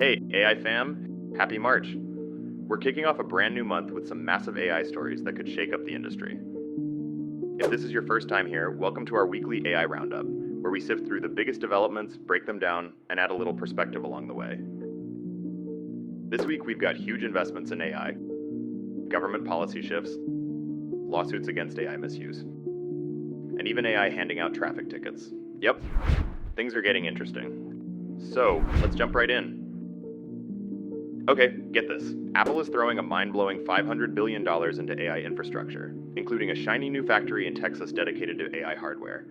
Hey, AI fam, happy March. We're kicking off a brand new month with some massive AI stories that could shake up the industry. If this is your first time here, welcome to our weekly AI Roundup, where we sift through the biggest developments, break them down, and add a little perspective along the way. This week we've got huge investments in AI, government policy shifts, lawsuits against AI misuse, and even AI handing out traffic tickets. Yep, things are getting interesting. So, let's jump right in. Okay, get this. Apple is throwing a mind-blowing $500 billion into AI infrastructure, including a shiny new factory in Texas dedicated to AI hardware.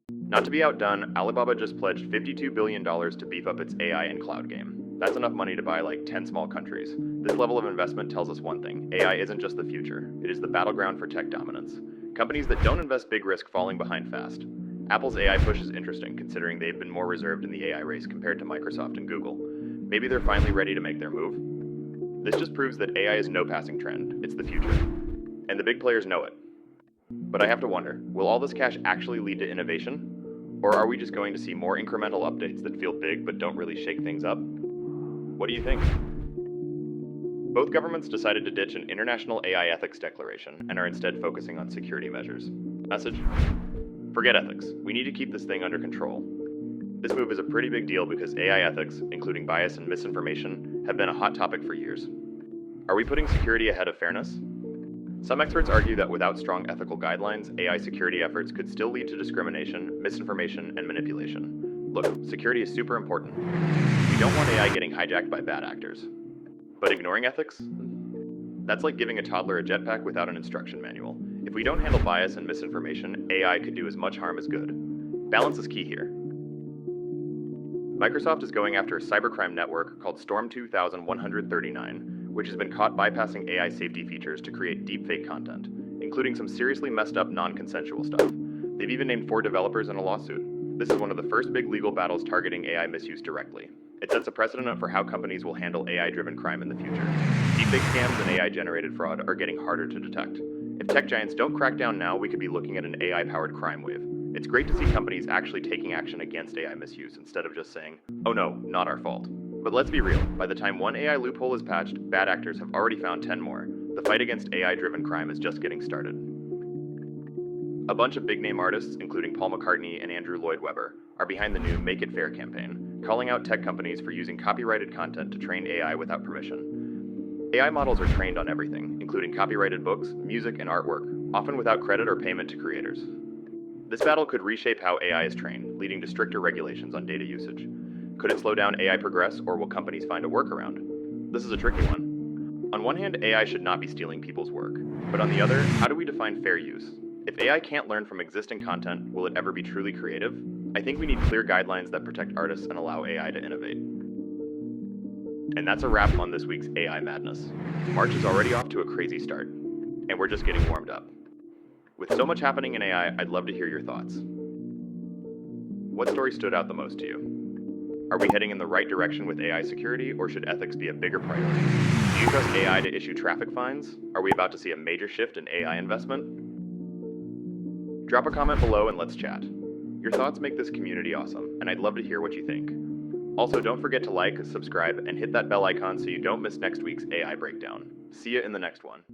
Not to be outdone, Alibaba just pledged $52 billion to beef up its AI and cloud game. That's enough money to buy like 10 small countries. This level of investment tells us one thing: AI isn't just the future, it is the battleground for tech dominance. Companies that don't invest big risk falling behind fast. Apple's AI push is interesting, considering they've been more reserved in the AI race compared to Microsoft and Google. Maybe they're finally ready to make their move. This just proves that AI is no passing trend, it's the future. And the big players know it. But I have to wonder, will all this cash actually lead to innovation? Or are we just going to see more incremental updates that feel big but don't really shake things up? What do you think? Both governments decided to ditch an international AI ethics declaration and are instead focusing on security measures. Message? Forget ethics. We need to keep this thing under control. This move is a pretty big deal because AI ethics, including bias and misinformation, have been a hot topic for years. Are we putting security ahead of fairness? Some experts argue that without strong ethical guidelines, AI security efforts could still lead to discrimination, misinformation, and manipulation. Look, security is super important. We don't want AI getting hijacked by bad actors. But ignoring ethics? That's like giving a toddler a jetpack without an instruction manual. If we don't handle bias and misinformation, AI could do as much harm as good. Balance is key here. Microsoft is going after a cybercrime network called Storm 2139, which has been caught bypassing AI safety features to create deepfake content, including some seriously messed up non-consensual stuff. They've even named 4 developers in a lawsuit. This is one of the first big legal battles targeting AI misuse directly. It sets a precedent for how companies will handle AI-driven crime in the future. Deepfake scams and AI-generated fraud are getting harder to detect. If tech giants don't crack down now, we could be looking at an AI-powered crime wave. It's great to see companies actually taking action against AI misuse instead of just saying, "Oh no, not our fault." But let's be real, by the time one AI loophole is patched, bad actors have already found 10 more. The fight against AI-driven crime is just getting started. A bunch of big-name artists, including Paul McCartney and Andrew Lloyd Webber, are behind the new Make It Fair campaign, calling out tech companies for using copyrighted content to train AI without permission. AI models are trained on everything, including copyrighted books, music, and artwork, often without credit or payment to creators. This battle could reshape how AI is trained, leading to stricter regulations on data usage. Could it slow down AI progress, or will companies find a workaround? This is a tricky one. On one hand, AI should not be stealing people's work. But on the other, how do we define fair use? If AI can't learn from existing content, will it ever be truly creative? I think we need clear guidelines that protect artists and allow AI to innovate. And that's a wrap on this week's AI Madness. March is already off to a crazy start, and we're just getting warmed up. With so much happening in AI, I'd love to hear your thoughts. What story stood out the most to you? Are we heading in the right direction with AI security, or should ethics be a bigger priority? Do you trust AI to issue traffic fines? Are we about to see a major shift in AI investment? Drop a comment below and let's chat. Your thoughts make this community awesome, and I'd love to hear what you think. Also, don't forget to like, subscribe, and hit that bell icon so you don't miss next week's AI breakdown. See you in the next one.